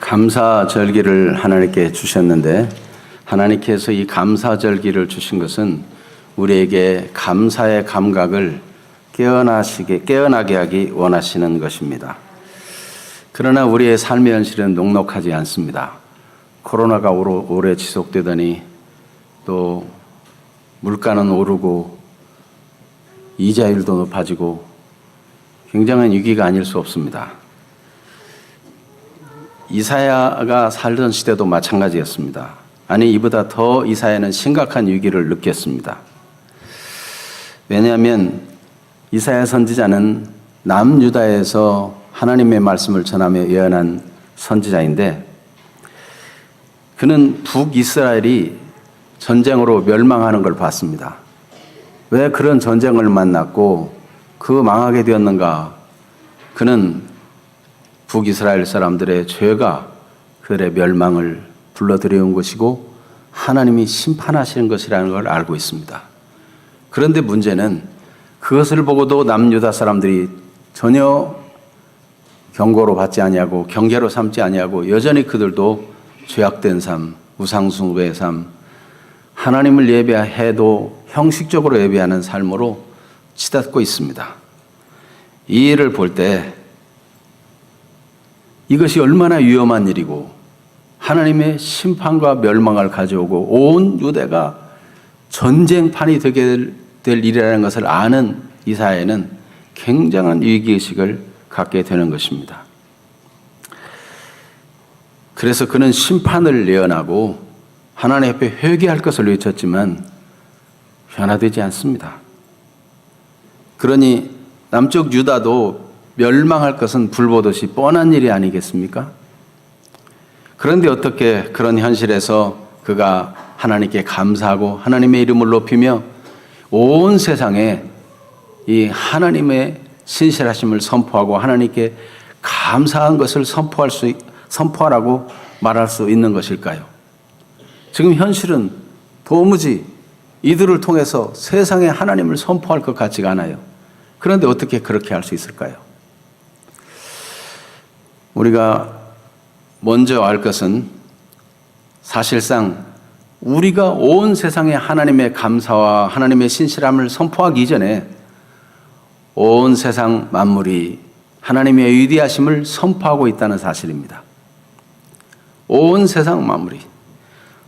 감사절기를 하나님께 주셨는데, 하나님께서 이 감사절기를 주신 것은 우리에게 감사의 감각을 깨어나게 하기 원하시는 것입니다. 그러나 우리의 삶의 현실은 녹록하지 않습니다. 코로나가 오래 지속되더니 또 물가는 오르고 이자율도 높아지고 굉장한 위기가 아닐 수 없습니다. 이사야가 살던 시대도 마찬가지였습니다. 아니, 이보다 더 이사야는 심각한 위기를 느꼈습니다. 왜냐하면 이사야 선지자는 남유다에서 하나님의 말씀을 전하며 예언한 선지자인데, 그는 북이스라엘이 전쟁으로 멸망하는 걸 봤습니다. 왜 그런 전쟁을 만났고 그 망하게 되었는가? 그는 북이스라엘 사람들의 죄가 그들의 멸망을 불러들여온 것이고 하나님이 심판하시는 것이라는 걸 알고 있습니다. 그런데 문제는 그것을 보고도 남유다 사람들이 전혀 경고로 받지 아니하고 경계로 삼지 아니하고 여전히 그들도 죄악된 삶, 우상숭배의 삶, 하나님을 예배해도 형식적으로 예배하는 삶으로 치닫고 있습니다. 이 일을 볼 때 이것이 얼마나 위험한 일이고 하나님의 심판과 멸망을 가져오고 온 유대가 전쟁판이 되게 될 일이라는 것을 아는 이사야는 굉장한 위기의식을 갖게 되는 것입니다. 그래서 그는 심판을 예언하고 하나님 앞에 회개할 것을 외쳤지만 변화되지 않습니다. 그러니 남쪽 유다도 멸망할 것은 불보듯이 뻔한 일이 아니겠습니까? 그런데 어떻게 그런 현실에서 그가 하나님께 감사하고 하나님의 이름을 높이며 온 세상에 이 하나님의 신실하심을 선포하고 하나님께 감사한 것을 선포하라고 말할 수 있는 것일까요? 지금 현실은 도무지 이들을 통해서 세상에 하나님을 선포할 것 같지가 않아요. 그런데 어떻게 그렇게 할 수 있을까요? 우리가 먼저 알 것은 사실상 우리가 온 세상에 하나님의 감사와 하나님의 신실함을 선포하기 이전에 온 세상 만물이 하나님의 위대하심을 선포하고 있다는 사실입니다. 온 세상 만물이,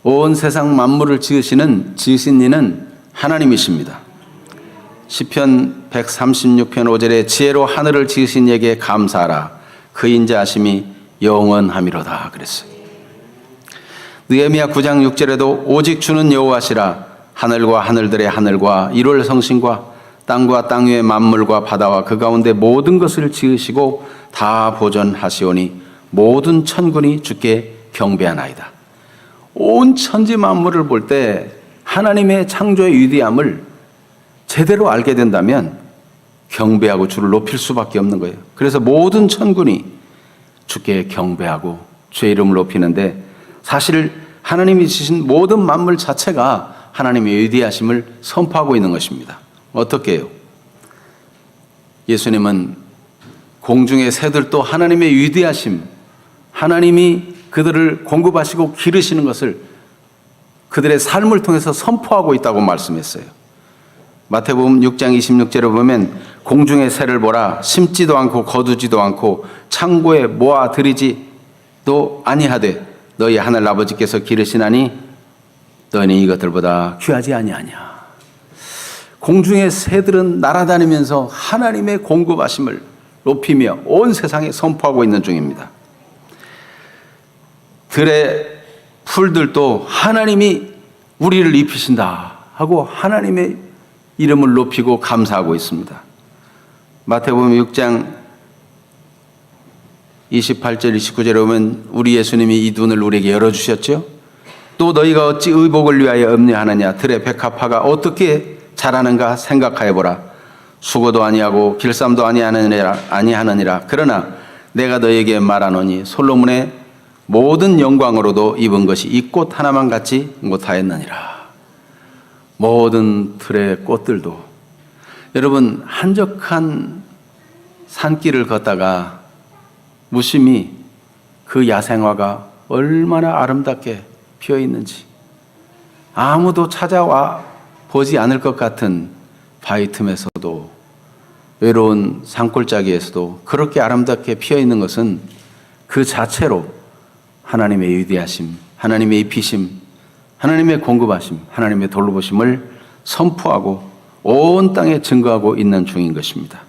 온 세상 만물을 지으신 이는 하나님이십니다. 시편 136편 5절에 지혜로 하늘을 지으신 이에게 감사하라. 그 인자하심이 영원함이로다 그랬어요. 느헤미야 9장 6절에도 오직 주는 여호와시라. 하늘과 하늘들의 하늘과 이룰 성신과 땅과 땅 위의 만물과 바다와 그 가운데 모든 것을 지으시고 다 보존하시오니 모든 천군이 주께 경배하나이다. 온 천지 만물을 볼 때 하나님의 창조의 위대함을 제대로 알게 된다면 경배하고 주를 높일 수밖에 없는 거예요. 그래서 모든 천군이 주께 경배하고 주의 이름을 높이는데, 사실 하나님이 지으신 모든 만물 자체가 하나님의 위대하심을 선포하고 있는 것입니다. 어떻게 해요? 예수님은 공중의 새들도 하나님의 위대하심, 하나님이 그들을 공급하시고 기르시는 것을 그들의 삶을 통해서 선포하고 있다고 말씀했어요. 마태복음 6장 26절에 보면 공중의 새를 보라. 심지도 않고 거두지도 않고 창고에 모아 들이지도 아니하되 너희 하늘 아버지께서 기르시나니 너희는 이것들보다 귀하지 아니하냐. 공중의 새들은 날아다니면서 하나님의 공급하심을 높이며 온 세상에 선포하고 있는 중입니다. 들의 풀들도 하나님이 우리를 입히신다 하고 하나님의 이름을 높이고 감사하고 있습니다. 마태복음 6장 28절 29절에 보면 우리 예수님이 이 눈을 우리에게 열어주셨죠. 또 너희가 어찌 의복을 위하여 염려하느냐. 들의 백합화가 어떻게 자라는가 생각하여보라. 수고도 아니하고 길쌈도 아니하느니라. 그러나 내가 너희에게 말하노니 솔로몬의 모든 영광으로도 입은 것이 이 꽃 하나만 같지 못하였느니라. 모든 들의 꽃들도, 여러분, 한적한 산길을 걷다가 무심히 그 야생화가 얼마나 아름답게 피어 있는지, 아무도 찾아와 보지 않을 것 같은 바위 틈에서도, 외로운 산골짜기에서도 그렇게 아름답게 피어 있는 것은 그 자체로 하나님의 위대하심, 하나님의 입히심, 하나님의 공급하심, 하나님의 돌보심을 선포하고 온 땅에 증거하고 있는 중인 것입니다.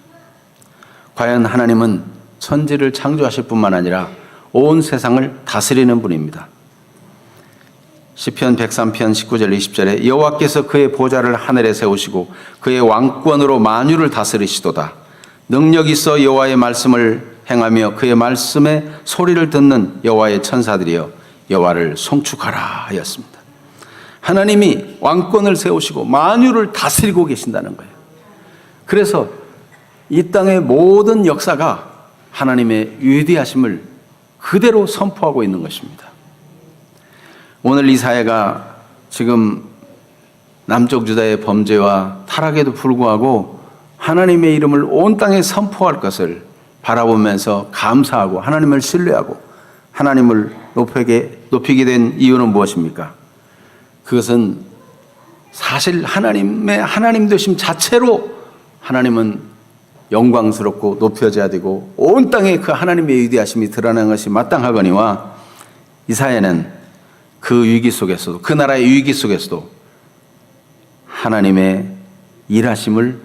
과연 하나님은 천지를 창조하실 뿐만 아니라 온 세상을 다스리는 분입니다. 시편 103편 19절 20절에 여호와께서 그의 보좌를 하늘에 세우시고 그의 왕권으로 만유를 다스리시도다. 능력 있어 여호와의 말씀을 행하며 그의 말씀의 소리를 듣는 여호와의 천사들이여 여호와를 송축하라 하였습니다. 하나님이 왕권을 세우시고 만유를 다스리고 계신다는 거예요. 그래서 이 땅의 모든 역사가 하나님의 위대하심을 그대로 선포하고 있는 것입니다. 오늘 이 사회가 지금 남쪽 유다의 범죄와 타락에도 불구하고 하나님의 이름을 온 땅에 선포할 것을 바라보면서 감사하고 하나님을 신뢰하고 하나님을 높이게 된 이유는 무엇입니까? 그것은 사실 하나님 되심 자체로 하나님은 영광스럽고 높여져야 되고 온 땅에 그 하나님의 위대하심이 드러나는 것이 마땅하거니와 이 사회는 그 위기 속에서도, 그 나라의 위기 속에서도 하나님의 일하심을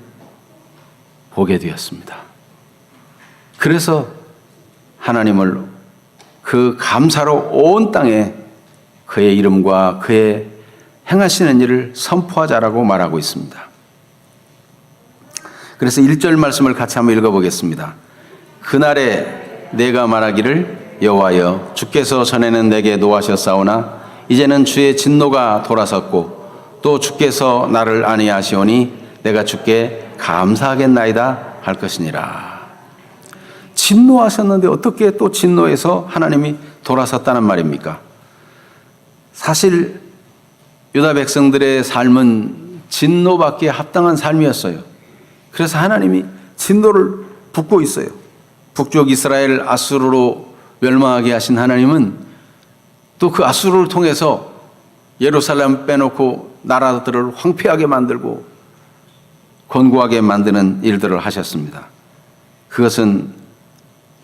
보게 되었습니다. 그래서 하나님을 그 감사로 온 땅에 그의 이름과 그의 행하시는 일을 선포하자라고 말하고 있습니다. 그래서 1절 말씀을 같이 한번 읽어보겠습니다. 그날에 내가 말하기를 여호와여 주께서 전에는 내게 노하셨사오나 이제는 주의 진노가 돌아섰고 또 주께서 나를 안위하시오니 내가 주께 감사하겠나이다 할 것이니라. 진노하셨는데 어떻게 또 진노해서 하나님이 돌아섰다는 말입니까? 사실 유다 백성들의 삶은 진노받기에 합당한 삶이었어요. 그래서 하나님이 진노를 붓고 있어요. 북쪽 이스라엘 아수르로 멸망하게 하신 하나님은 또 그 아수르를 통해서 예루살렘 빼놓고 나라들을 황폐하게 만들고 권고하게 만드는 일들을 하셨습니다. 그것은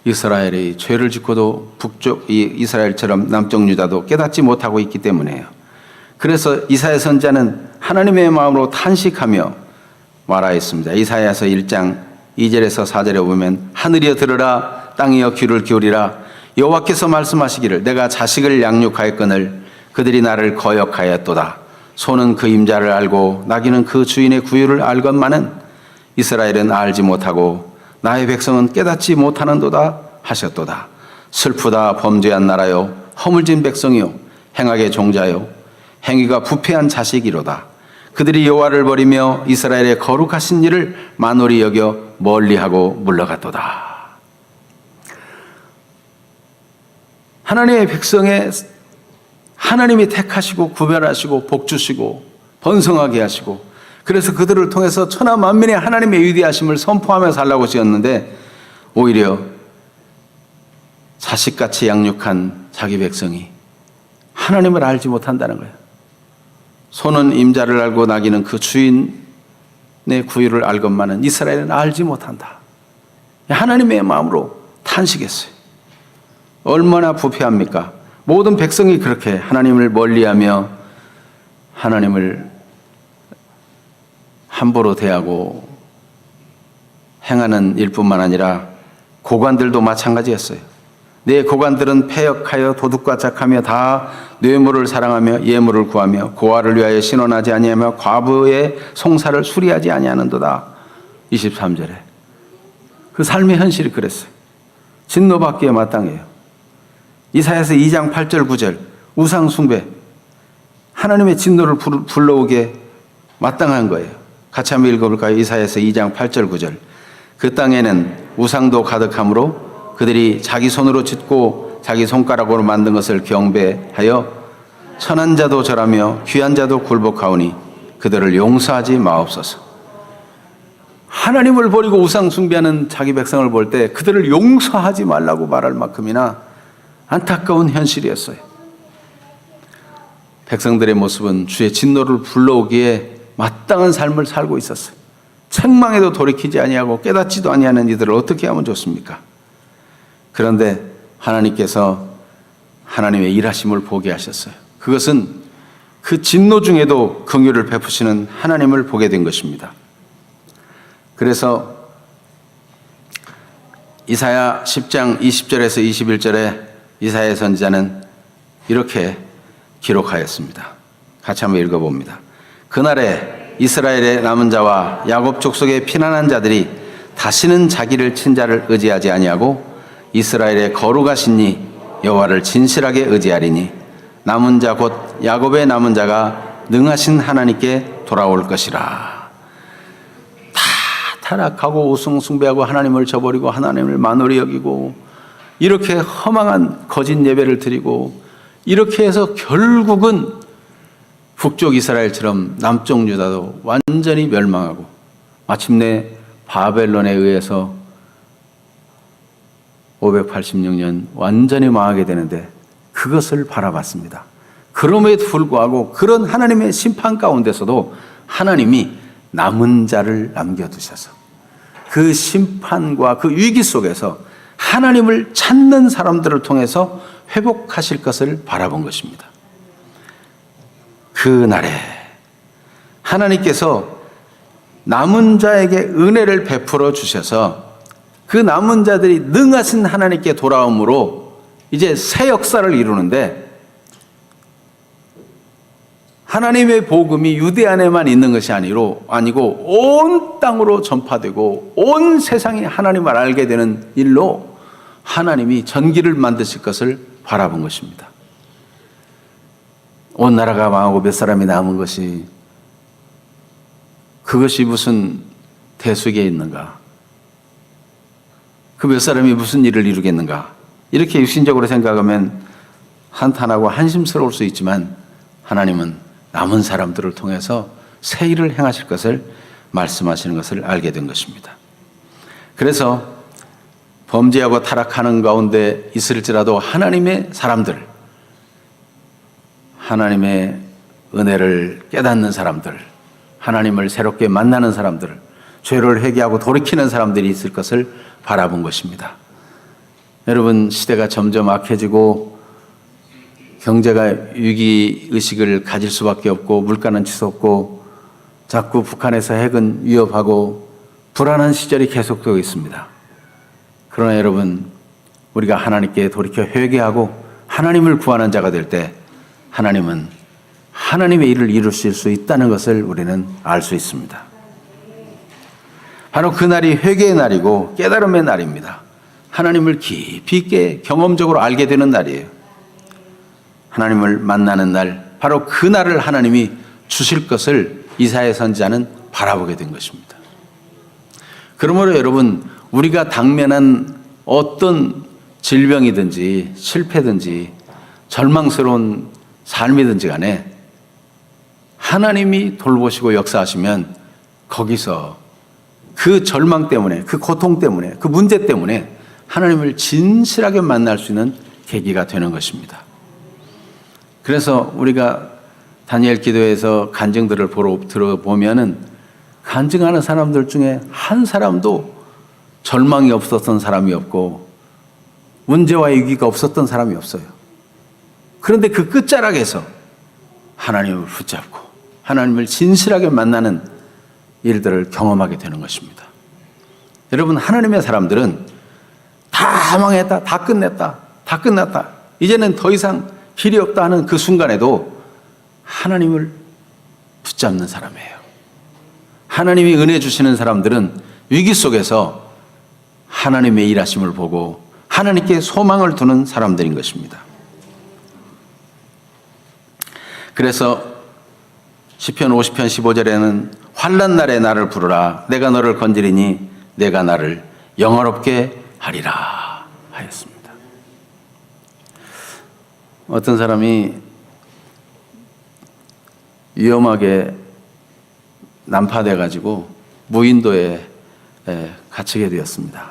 이스라엘이 죄를 짓고도 북쪽 이스라엘처럼 남쪽 유다도 깨닫지 못하고 있기 때문이에요. 그래서 이사야 선지자는 하나님의 마음으로 탄식하며 말하였습니다. 이사야서 1장 2절에서 4절에 보면 하늘이여 들으라 땅이여 귀를 기울이라 여호와께서 말씀하시기를 내가 자식을 양육하였거늘 그들이 나를 거역하였도다. 소는 그 임자를 알고 나귀는 그 주인의 구유를 알건만은 이스라엘은 알지 못하고 나의 백성은 깨닫지 못하는도다 하셨도다. 슬프다 범죄한 나라요 허물진 백성이요 행악의 종자요 행위가 부패한 자식이로다. 그들이 여호와를 버리며 이스라엘의 거룩하신 일을 만홀히 여겨 멀리하고 물러갔도다. 하나님의 백성의 하나님이 택하시고 구별하시고 복주시고 번성하게 하시고 그래서 그들을 통해서 천하 만민의 하나님의 위대하심을 선포하며 살라고 지었는데 오히려 자식같이 양육한 자기 백성이 하나님을 알지 못한다는 거예요. 소는 임자를 알고 나귀는 그 주인의 구유를 알건만은 이스라엘은 알지 못한다. 하나님의 마음으로 탄식했어요. 얼마나 부패합니까? 모든 백성이 그렇게 하나님을 멀리하며 하나님을 함부로 대하고 행하는 일뿐만 아니라 고관들도 마찬가지였어요. 내 고관들은 패역하여 도둑과 짝하며 다 뇌물을 사랑하며 예물을 구하며 고아를 위하여 신원하지 아니하며 과부의 송사를 수리하지 아니하는도다. 23절에 그 삶의 현실이 그랬어요. 진노받기에 마땅해요. 이사야서 2장 8절 9절 우상 숭배 하나님의 진노를 불러오게 마땅한 거예요. 같이 한번 읽어볼까요? 이사야서 2장 8절 9절 그 땅에는 우상도 가득하므로 그들이 자기 손으로 짓고 자기 손가락으로 만든 것을 경배하여 천한 자도 절하며 귀한 자도 굴복하오니 그들을 용서하지 마옵소서. 하나님을 버리고 우상 숭배하는 자기 백성을 볼 때 그들을 용서하지 말라고 말할 만큼이나 안타까운 현실이었어요. 백성들의 모습은 주의 진노를 불러오기에 마땅한 삶을 살고 있었어요. 책망에도 돌이키지 아니하고 깨닫지도 아니하는 이들을 어떻게 하면 좋습니까? 그런데 하나님께서 하나님의 일하심을 보게 하셨어요. 그것은 그 진노 중에도 긍휼을 베푸시는 하나님을 보게 된 것입니다. 그래서 이사야 10장 20절에서 21절에 이사야 선지자는 이렇게 기록하였습니다. 같이 한번 읽어봅니다. 그날에 이스라엘의 남은 자와 야곱 족속의 피난한 자들이 다시는 자기를 친 자를 의지하지 아니하고 이스라엘의 거룩하신 이 여호와를 진실하게 의지하리니 남은 자 곧 야곱의 남은 자가 능하신 하나님께 돌아올 것이라. 다 타락하고 우승숭배하고 하나님을 저버리고 하나님을 만홀히 여기고 이렇게 허망한 거짓 예배를 드리고 이렇게 해서 결국은 북쪽 이스라엘처럼 남쪽 유다도 완전히 멸망하고 마침내 바벨론에 의해서 586년 완전히 망하게 되는데 그것을 바라봤습니다. 그럼에도 불구하고 그런 하나님의 심판 가운데서도 하나님이 남은 자를 남겨두셔서 그 심판과 그 위기 속에서 하나님을 찾는 사람들을 통해서 회복하실 것을 바라본 것입니다. 그날에 하나님께서 남은 자에게 은혜를 베풀어 주셔서 그 남은 자들이 능하신 하나님께 돌아옴으로 이제 새 역사를 이루는데 하나님의 복음이 유대 안에만 있는 것이 아니고 온 땅으로 전파되고 온 세상이 하나님을 알게 되는 일로 하나님이 전기를 만드실 것을 바라본 것입니다. 온 나라가 망하고 몇 사람이 남은 것이 그것이 무슨 대수에 있는가? 그 몇 사람이 무슨 일을 이루겠는가? 이렇게 육신적으로 생각하면 한탄하고 한심스러울 수 있지만 하나님은 남은 사람들을 통해서 새 일을 행하실 것을 말씀하시는 것을 알게 된 것입니다. 그래서 범죄하고 타락하는 가운데 있을지라도 하나님의 사람들, 하나님의 은혜를 깨닫는 사람들, 하나님을 새롭게 만나는 사람들, 죄를 회개하고 돌이키는 사람들이 있을 것을 바라본 것입니다. 여러분, 시대가 점점 악해지고 경제가 위기의식을 가질 수밖에 없고 물가는 치솟고 자꾸 북한에서 핵은 위협하고 불안한 시절이 계속되고 있습니다. 그러나 여러분, 우리가 하나님께 돌이켜 회개하고 하나님을 구하는 자가 될 때 하나님은 하나님의 일을 이루실 수 있다는 것을 우리는 알 수 있습니다. 바로 그날이 회개의 날이고 깨달음의 날입니다. 하나님을 깊이 있게 경험적으로 알게 되는 날이에요. 하나님을 만나는 날, 바로 그 날을 하나님이 주실 것을 이사야 선지자는 바라보게 된 것입니다. 그러므로 여러분, 우리가 당면한 어떤 질병이든지 실패든지 절망스러운 삶이든지 간에 하나님이 돌보시고 역사하시면 거기서 그 절망 때문에, 그 고통 때문에, 그 문제 때문에 하나님을 진실하게 만날 수 있는 계기가 되는 것입니다. 그래서 우리가 다니엘 기도에서 간증들을 들어보면은 간증하는 사람들 중에 한 사람도 절망이 없었던 사람이 없고 문제와 위기가 없었던 사람이 없어요. 그런데 그 끝자락에서 하나님을 붙잡고 하나님을 진실하게 만나는 일들을 경험하게 되는 것입니다. 여러분, 하나님의 사람들은 다 망했다, 다 끝냈다, 다 끝났다, 이제는 더 이상 길이 없다 하는 그 순간에도 하나님을 붙잡는 사람이에요. 하나님이 은혜 주시는 사람들은 위기 속에서 하나님의 일하심을 보고 하나님께 소망을 두는 사람들인 것입니다. 그래서 시편 50편 15절에는 환난 날에 나를 부르라, 내가 너를 건지리니 내가 나를 영화롭게 하리라 하였습니다. 어떤 사람이 위험하게 난파돼 가지고 무인도에 갇히게 되었습니다.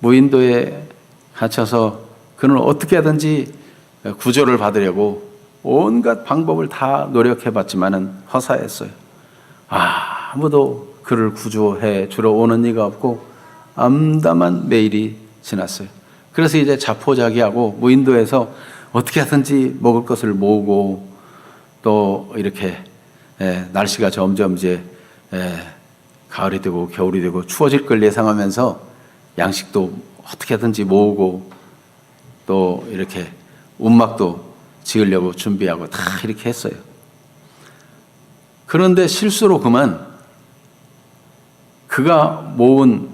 무인도에 갇혀서 그는 어떻게 하든지 구조를 받으려고 온갖 방법을 다 노력해봤지만은 허사했어요. 아무도 그를 구조해 주러 오는 이가 없고 암담한 매일이 지났어요. 그래서 이제 자포자기하고 무인도에서 어떻게 하든지 먹을 것을 모으고 또 이렇게 날씨가 점점 이제 가을이 되고 겨울이 되고 추워질 걸 예상하면서 양식도 어떻게 하든지 모으고 또 이렇게 움막도 지으려고 준비하고 다 이렇게 했어요. 그런데 실수로 그만 그가 모은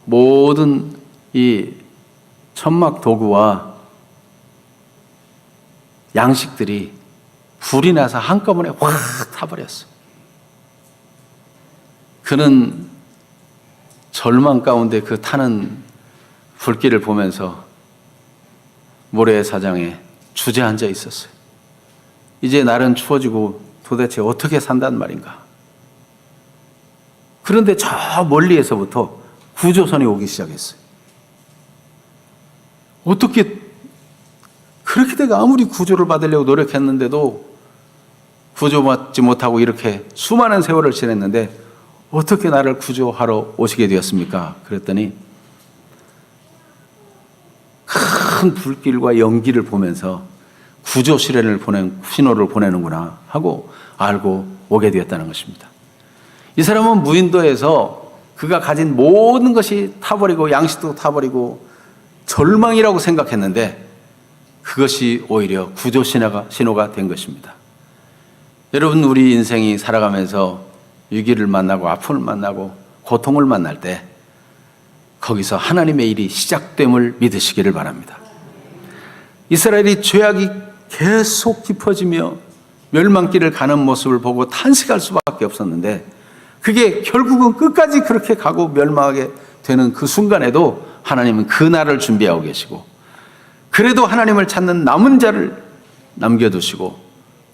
모든 이 천막 도구와 양식들이 불이 나서 한꺼번에 확 타버렸어. 그는 절망 가운데 그 타는 불길을 보면서 모래사장에 주저앉아 있었어요. 이제 날은 추워지고 도대체 어떻게 산단 말인가. 그런데 저 멀리에서부터 구조선이 오기 시작했어요. 어떻게 그렇게 내가 아무리 구조를 받으려고 노력했는데도 구조받지 못하고 이렇게 수많은 세월을 지냈는데 어떻게 나를 구조하러 오시게 되었습니까? 그랬더니 큰 불길과 연기를 보면서 구조 신호를 보내는구나 하고 알고 오게 되었다는 것입니다. 이 사람은 무인도에서 그가 가진 모든 것이 타버리고 양식도 타버리고 절망이라고 생각했는데 그것이 오히려 구조 신호가 된 것입니다. 여러분, 우리 인생이 살아가면서 위기를 만나고 아픔을 만나고 고통을 만날 때 거기서 하나님의 일이 시작됨을 믿으시기를 바랍니다. 이스라엘이 죄악이 계속 깊어지며 멸망길을 가는 모습을 보고 탄식할 수밖에 없었는데 그게 결국은 끝까지 그렇게 가고 멸망하게 되는 그 순간에도 하나님은 그 날을 준비하고 계시고 그래도 하나님을 찾는 남은 자를 남겨두시고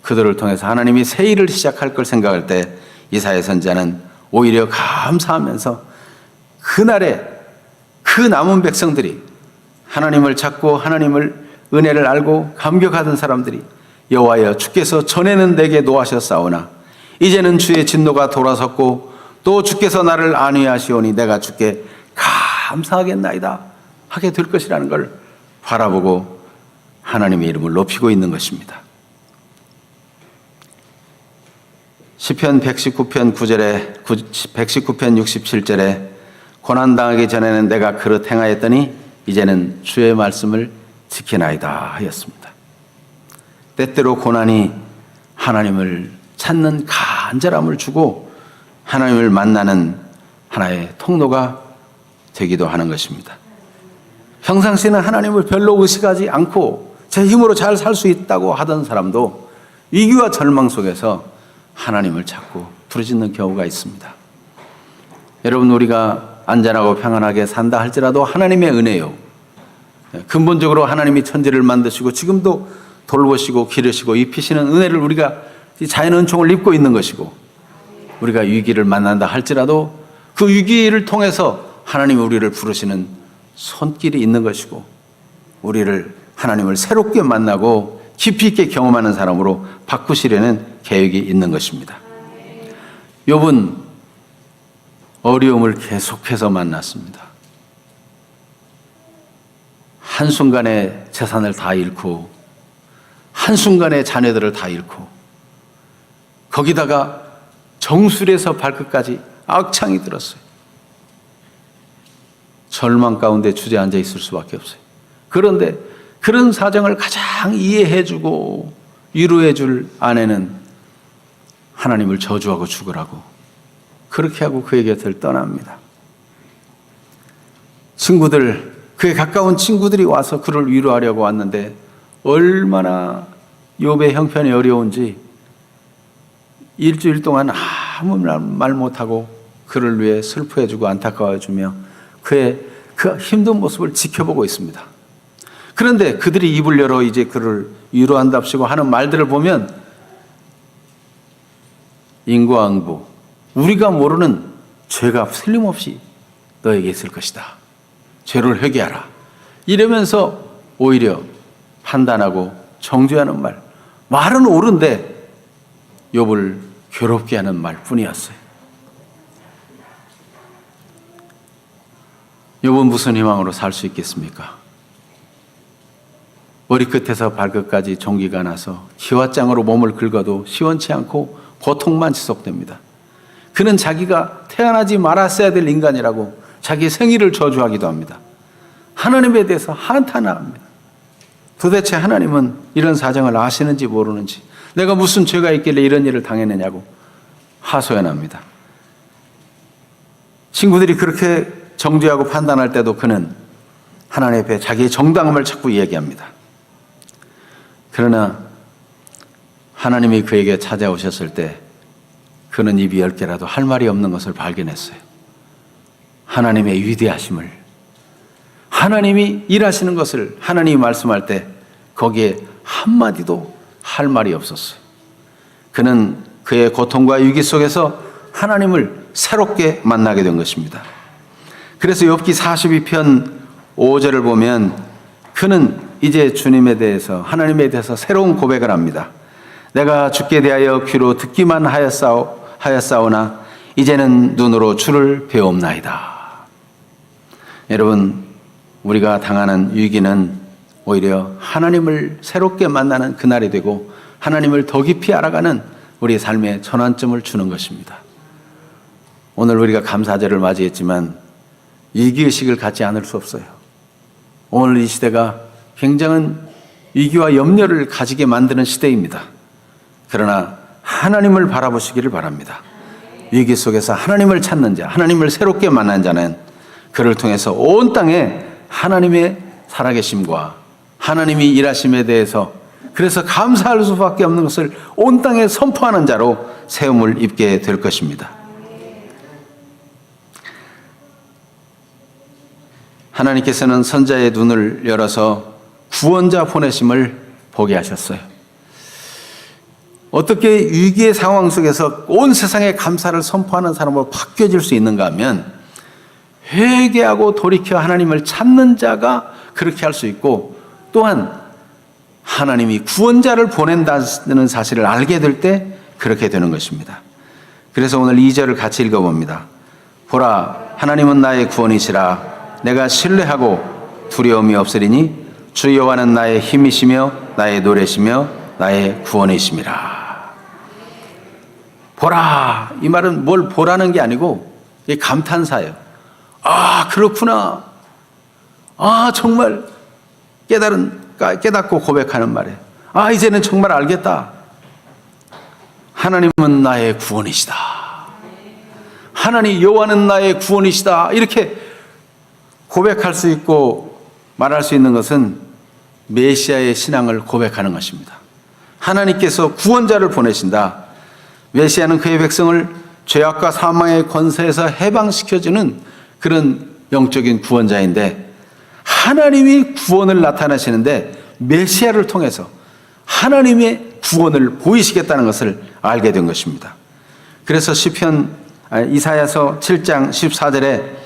그들을 통해서 하나님이 새 일을 시작할 걸 생각할 때 이사야 선지자는 오히려 감사하면서 그날에 그 남은 백성들이 하나님을 찾고 하나님을 은혜를 알고 감격하던 사람들이 여호와여 주께서 전에는 내게 노하셨사오나 이제는 주의 진노가 돌아섰고 또 주께서 나를 안위하시오니 내가 주께 감사하겠나이다 하게 될 것이라는 걸 바라보고 하나님의 이름을 높이고 있는 것입니다. 시편 119편 9절에 119편 67절에 고난당하기 전에는 내가 그릇 행하였더니 이제는 주의 말씀을 지키나이다 하였습니다. 때때로 고난이 하나님을 찾는 간절함을 주고 하나님을 만나는 하나의 통로가 되기도 하는 것입니다. 평상시에는 하나님을 별로 의식하지 않고 제 힘으로 잘 살 수 있다고 하던 사람도 위기와 절망 속에서 하나님을 찾고 부르짖는 경우가 있습니다. 여러분, 우리가 안전하고 평안하게 산다 할지라도 하나님의 은혜요. 근본적으로 하나님이 천지를 만드시고 지금도 돌보시고 기르시고 입히시는 은혜를 우리가 자연 은총을 입고 있는 것이고 우리가 위기를 만난다 할지라도 그 위기를 통해서 하나님이 우리를 부르시는 손길이 있는 것이고 우리를 하나님을 새롭게 만나고 깊이 있게 경험하는 사람으로 바꾸시려는 계획이 있는 것입니다. 욥은 어려움을 계속해서 만났습니다. 한순간에 재산을 다 잃고 한순간에 자녀들을 다 잃고 거기다가 정술에서 발끝까지 악창이 들었어요. 절망 가운데 주저앉아 있을 수밖에 없어요. 그런데 그런 사정을 가장 이해해주고 위로해줄 아내는 하나님을 저주하고 죽으라고 그렇게 하고 그의 곁을 떠납니다. 친구들, 그의 가까운 친구들이 와서 그를 위로하려고 왔는데 얼마나 욥의 형편이 어려운지 일주일 동안 아무 말 못하고 그를 위해 슬퍼해주고 안타까워해주며 그의 그 힘든 모습을 지켜보고 있습니다. 그런데 그들이 입을 열어 이제 그를 위로한답시고 하는 말들을 보면 인과응보, 우리가 모르는 죄가 틀림없이 너에게 있을 것이다. 죄를 회개하라. 이러면서 오히려 판단하고 정죄하는 말, 말은 옳은데 욥을 괴롭게 하는 말뿐이었어요. 욥은 무슨 희망으로 살 수 있겠습니까? 머리끝에서 발끝까지 종기가 나서 희화장으로 몸을 긁어도 시원치 않고 고통만 지속됩니다. 그는 자기가 태어나지 말았어야 될 인간이라고 자기 생일을 저주하기도 합니다. 하나님에 대해서 한탄합니다. 도대체 하나님은 이런 사정을 아시는지 모르는지, 내가 무슨 죄가 있길래 이런 일을 당했느냐고 하소연합니다. 친구들이 그렇게 정죄하고 판단할 때도 그는 하나님 앞에 자기의 정당함을 자꾸 얘기합니다. 그러나 하나님이 그에게 찾아오셨을 때 그는 입이 10개라도 할 말이 없는 것을 발견했어요. 하나님의 위대하심을, 하나님이 일하시는 것을 하나님이 말씀할 때 거기에 한마디도 할 말이 없었어요. 그는 그의 고통과 위기 속에서 하나님을 새롭게 만나게 된 것입니다. 그래서 욥기 42편 5절을 보면 그는 이제 주님에 대해서, 하나님에 대해서 새로운 고백을 합니다. 내가 주께 대하여 귀로 듣기만 하였사오나 이제는 눈으로 주를 배움나이다. 여러분, 우리가 당하는 위기는 오히려 하나님을 새롭게 만나는 그날이 되고 하나님을 더 깊이 알아가는 우리의 삶의 전환점을 주는 것입니다. 오늘 우리가 감사절을 맞이했지만 위기의식을 갖지 않을 수 없어요. 오늘 이 시대가 굉장한 위기와 염려를 가지게 만드는 시대입니다. 그러나 하나님을 바라보시기를 바랍니다. 위기 속에서 하나님을 찾는 자, 하나님을 새롭게 만난 자는 그를 통해서 온 땅에 하나님의 살아계심과 하나님이 일하심에 대해서, 그래서 감사할 수밖에 없는 것을 온 땅에 선포하는 자로 세움을 입게 될 것입니다. 하나님께서는 선자의 눈을 열어서 구원자 보내심을 보게 하셨어요. 어떻게 위기의 상황 속에서 온 세상에 감사를 선포하는 사람으로 바뀌어질 수 있는가 하면 회개하고 돌이켜 하나님을 찾는 자가 그렇게 할 수 있고, 또한 하나님이 구원자를 보낸다는 사실을 알게 될 때 그렇게 되는 것입니다. 그래서 오늘 2절을 같이 읽어봅니다. 보라, 하나님은 나의 구원이시라. 내가 신뢰하고 두려움이 없으리니 주 여호와는 나의 힘이시며 나의 노래시며 나의 구원이심이라. 보라, 이 말은 뭘 보라는 게 아니고 이게 감탄사예요. 아, 그렇구나. 아, 정말 깨닫고 고백하는 말이에요. 아, 이제는 정말 알겠다. 하나님은 나의 구원이시다. 하나님 여호와는 나의 구원이시다. 이렇게 고백할 수 있고 말할 수 있는 것은 메시아의 신앙을 고백하는 것입니다. 하나님께서 구원자를 보내신다. 메시아는 그의 백성을 죄악과 사망의 권세에서 해방시켜주는 그런 영적인 구원자인데, 하나님이 구원을 나타내시는데 메시아를 통해서 하나님의 구원을 보이시겠다는 것을 알게 된 것입니다. 그래서 이사야서 7장 14절에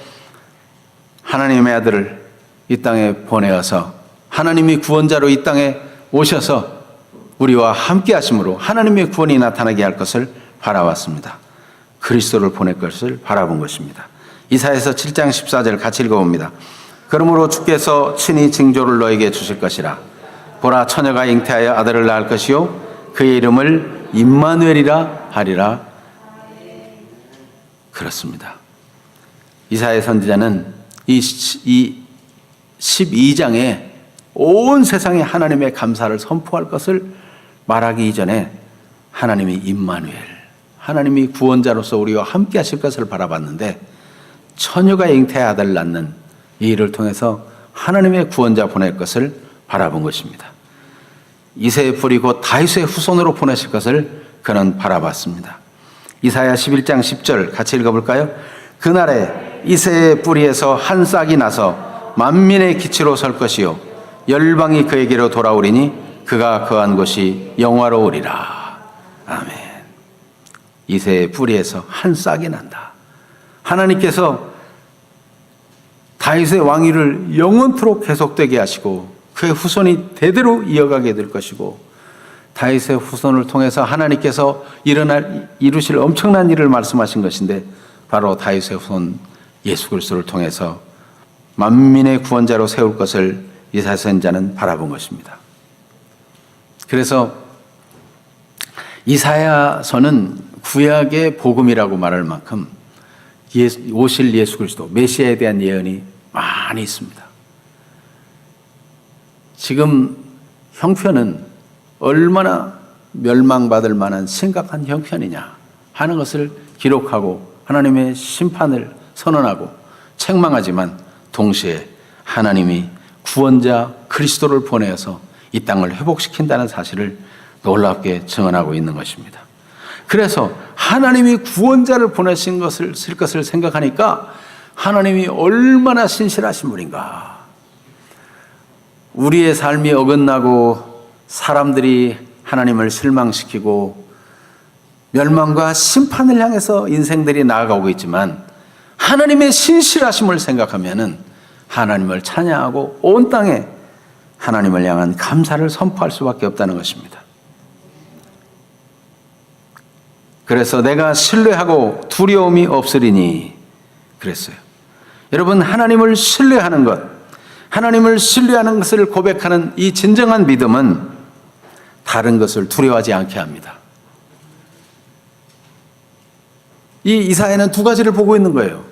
하나님의 아들을 이 땅에 보내어서 하나님이 구원자로 이 땅에 오셔서 우리와 함께 하심으로 하나님의 구원이 나타나게 할 것을 바라왔습니다. 그리스도를 보낼 것을 바라본 것입니다. 이사야서 7장 14절 같이 읽어봅니다. 그러므로 주께서 친히 징조를 너에게 주실 것이라. 보라, 처녀가 잉태하여 아들을 낳을 것이요 그의 이름을 임마누엘이라 하리라. 그렇습니다. 이사야 선지자는 이 12장에 온 세상에 하나님의 감사를 선포할 것을 말하기 이전에 하나님이 임마누엘, 하나님이 구원자로서 우리와 함께 하실 것을 바라봤는데, 처녀가 잉태의 아들을 낳는 이 일을 통해서 하나님의 구원자 보낼 것을 바라본 것입니다. 이새의 뿌리 곧 다윗의 후손으로 보내실 것을 그는 바라봤습니다. 이사야 11장 10절 같이 읽어볼까요? 그날에 이새의 뿌리에서 한 싹이 나서 만민의 기치로 설 것이요 열방이 그에게로 돌아오리니 그가 거한 곳이 영화로우리라. 아멘. 이새의 뿌리에서 한 싹이 난다. 하나님께서 다윗의 왕위를 영원토록 계속되게 하시고 그의 후손이 대대로 이어가게 될 것이고, 다윗의 후손을 통해서 하나님께서 이루실 엄청난 일을 말씀하신 것인데, 바로 다윗의 후손 예수 그리스도를 통해서 만민의 구원자로 세울 것을 이사야 선지자는 바라본 것입니다. 그래서 이사야서는 구약의 복음이라고 말할 만큼 오실 예수 그리스도 메시아에 대한 예언이 많이 있습니다. 지금 형편은 얼마나 멸망받을 만한 심각한 형편이냐 하는 것을 기록하고 하나님의 심판을 선언하고 책망하지만, 동시에 하나님이 구원자 그리스도를 보내어서 이 땅을 회복시킨다는 사실을 놀랍게 증언하고 있는 것입니다. 그래서 하나님이 구원자를 보내신 것을 생각하니까 하나님이 얼마나 신실하신 분인가. 우리의 삶이 어긋나고 사람들이 하나님을 실망시키고 멸망과 심판을 향해서 인생들이 나아가고 있지만, 하나님의 신실하심을 생각하면은 하나님을 찬양하고 온 땅에 하나님을 향한 감사를 선포할 수밖에 없다는 것입니다. 그래서 내가 신뢰하고 두려움이 없으리니 그랬어요. 여러분, 하나님을 신뢰하는 것, 하나님을 신뢰하는 것을 고백하는 이 진정한 믿음은 다른 것을 두려워하지 않게 합니다. 이 이사야는 두 가지를 보고 있는 거예요.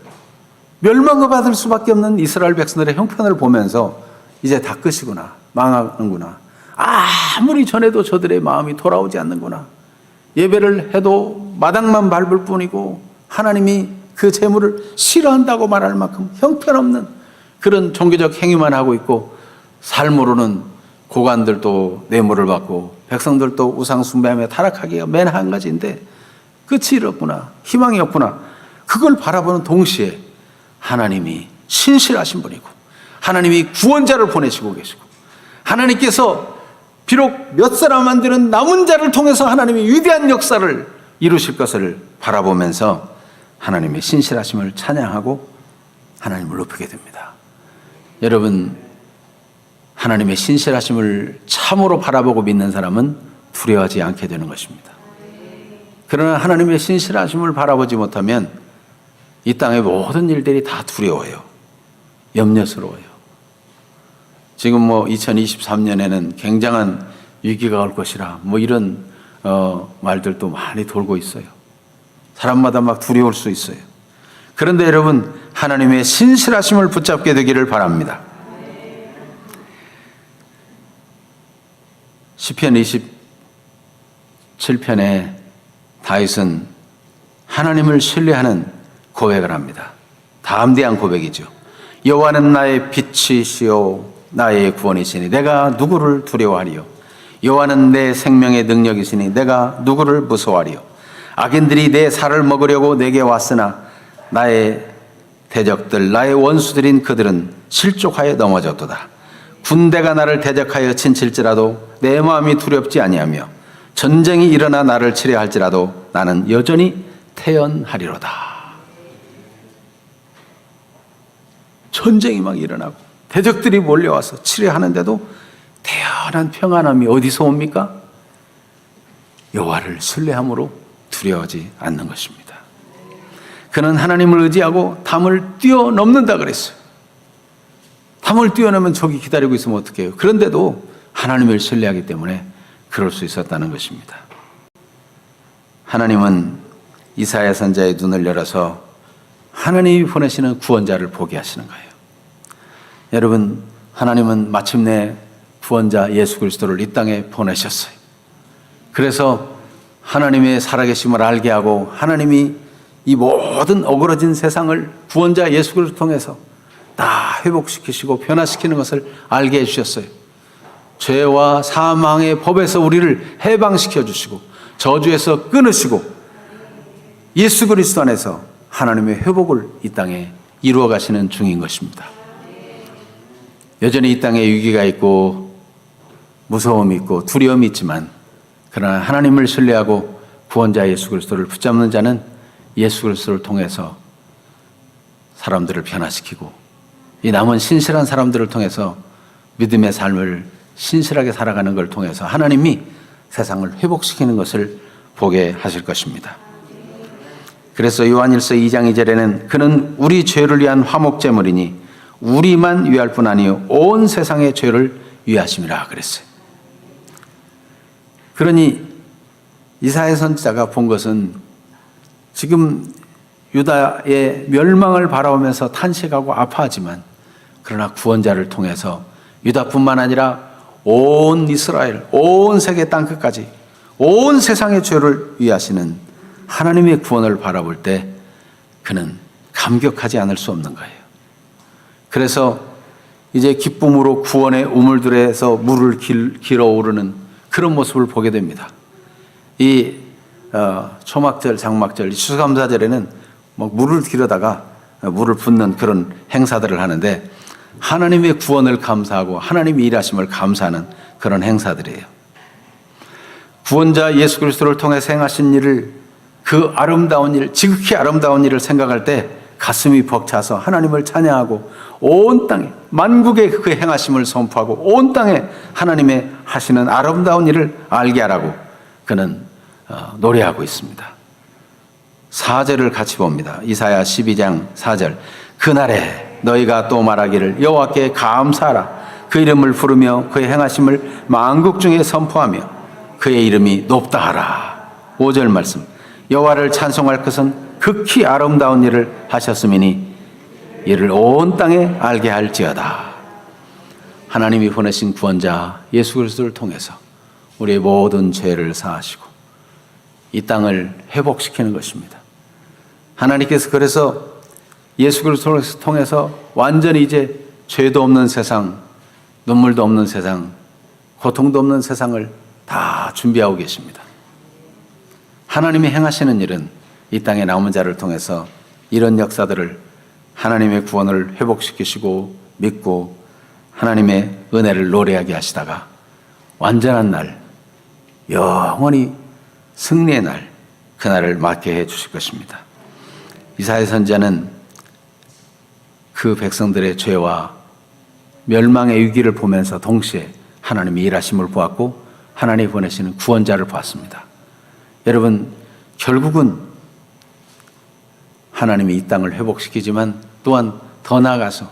멸망을 받을 수밖에 없는 이스라엘 백성들의 형편을 보면서 이제 다 끝이구나, 망하는구나, 아무리 전해도 저들의 마음이 돌아오지 않는구나, 예배를 해도 마당만 밟을 뿐이고 하나님이 그 재물을 싫어한다고 말할 만큼 형편없는 그런 종교적 행위만 하고 있고, 삶으로는 고관들도 뇌물을 받고 백성들도 우상 숭배하며 타락하기가 맨 한 가지인데 끝이 이렇구나, 희망이 없구나. 그걸 바라보는 동시에 하나님이 신실하신 분이고, 하나님이 구원자를 보내시고 계시고, 하나님께서 비록 몇 사람 만드는 남은 자를 통해서 하나님이 위대한 역사를 이루실 것을 바라보면서 하나님의 신실하심을 찬양하고 하나님을 높이게 됩니다. 여러분, 하나님의 신실하심을 참으로 바라보고 믿는 사람은 두려워하지 않게 되는 것입니다. 그러나 하나님의 신실하심을 바라보지 못하면 이 땅의 모든 일들이 다 두려워요. 염려스러워요. 지금 2023년에는 굉장한 위기가 올 것이라 이런 말들도 많이 돌고 있어요. 사람마다 막 두려울 수 있어요. 그런데 여러분, 하나님의 신실하심을 붙잡게 되기를 바랍니다. 시편 27편에 다윗은 하나님을 신뢰하는 고백을 합니다. 담대한 고백이죠. 여호와는 나의 빛이시요 나의 구원이시니 내가 누구를 두려워하리요. 여호와는 내 생명의 능력이시니 내가 누구를 무서워하리요. 악인들이 내 살을 먹으려고 내게 왔으나 나의 대적들, 나의 원수들인 그들은 실족하여 넘어졌도다. 군대가 나를 대적하여 친칠지라도 내 마음이 두렵지 아니하며 전쟁이 일어나 나를 치려 할지라도 나는 여전히 태연하리로다. 전쟁이 막 일어나고 대적들이 몰려와서 치려하는데도 태연한 평안함이 어디서 옵니까? 여호와를 신뢰함으로 두려워하지 않는 것입니다. 그는 하나님을 의지하고 담을 뛰어넘는다 그랬어요. 담을 뛰어넘으면 적이 기다리고 있으면 어떡해요? 그런데도 하나님을 신뢰하기 때문에 그럴 수 있었다는 것입니다. 하나님은 이사야 선지자의 눈을 열어서 하나님이 보내시는 구원자를 보게 하시는 거예요. 여러분, 하나님은 마침내 구원자 예수 그리스도를 이 땅에 보내셨어요. 그래서 하나님의 살아계심을 알게 하고 하나님이 이 모든 어그러진 세상을 구원자 예수 그리스도를 통해서 다 회복시키시고 변화시키는 것을 알게 해주셨어요. 죄와 사망의 법에서 우리를 해방시켜 주시고 저주에서 끊으시고 예수 그리스도 안에서 하나님의 회복을 이 땅에 이루어 가시는 중인 것입니다. 여전히 이 땅에 위기가 있고 무서움이 있고 두려움이 있지만, 그러나 하나님을 신뢰하고 구원자 예수 그리스도를 붙잡는 자는 예수 그리스도를 통해서 사람들을 변화시키고 이 남은 신실한 사람들을 통해서 믿음의 삶을 신실하게 살아가는 걸 통해서 하나님이 세상을 회복시키는 것을 보게 하실 것입니다. 그래서 요한일서 2장 2절에는 그는 우리 죄를 위한 화목제물이니 우리만 위할 뿐 아니요 온 세상의 죄를 위하심이라 그랬어요. 그러니 이사야 선지자가 본 것은 지금 유다의 멸망을 바라보면서 탄식하고 아파하지만 그러나 구원자를 통해서 유다뿐만 아니라 온 이스라엘, 온 세계 땅끝까지 온 세상의 죄를 위하시는 하나님의 구원을 바라볼 때 그는 감격하지 않을 수 없는 거예요. 그래서 이제 기쁨으로 구원의 우물들에서 물을 길어오르는 그런 모습을 보게 됩니다. 이 초막절, 장막절, 추수감사절에는 물을 길어다가 물을 붓는 그런 행사들을 하는데 하나님의 구원을 감사하고 하나님의 일하심을 감사하는 그런 행사들이에요. 구원자 예수 그리스도를 통해서 행하신 일을, 그 아름다운 일, 지극히 아름다운 일을 생각할 때 가슴이 벅차서 하나님을 찬양하고 온 땅에 만국의 그 행하심을 선포하고 온 땅에 하나님의 하시는 아름다운 일을 알게 하라고 그는 노래하고 있습니다. 4절을 같이 봅니다. 이사야 12장 4절. 그날에 너희가 또 말하기를 여호와께 감사하라. 그 이름을 부르며 그의 행하심을 만국 중에 선포하며 그의 이름이 높다 하라. 5절 말씀. 여호와를 찬송할 것은 극히 아름다운 일을 하셨음이니 이를 온 땅에 알게 할지어다. 하나님이 보내신 구원자 예수 그리스도를 통해서 우리의 모든 죄를 사하시고 이 땅을 회복시키는 것입니다. 하나님께서 그래서 예수 그리스도를 통해서 완전히 이제 죄도 없는 세상, 눈물도 없는 세상, 고통도 없는 세상을 다 준비하고 계십니다. 하나님이 행하시는 일은 이 땅에 남은 자를 통해서 이런 역사들을 하나님의 구원을 회복시키시고 믿고 하나님의 은혜를 노래하게 하시다가 완전한 날, 영원히 승리의 날, 그날을 맞게 해 주실 것입니다. 이사야 선지자는 그 백성들의 죄와 멸망의 위기를 보면서 동시에 하나님의 일하심을 보았고 하나님이 보내시는 구원자를 보았습니다. 여러분, 결국은 하나님이 이 땅을 회복시키지만 또한 더 나아가서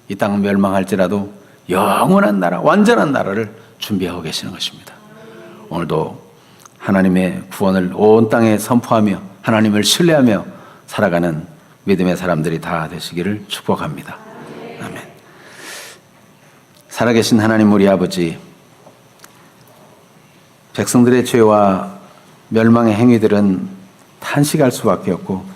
이 땅은 멸망할지라도 영원한 나라, 완전한 나라를 준비하고 계시는 것입니다. 오늘도 하나님의 구원을 온 땅에 선포하며 하나님을 신뢰하며 살아가는 믿음의 사람들이 다 되시기를 축복합니다. 아멘. 살아계신 하나님 우리 아버지, 백성들의 죄와 멸망의 행위들은 탄식할 수밖에 없고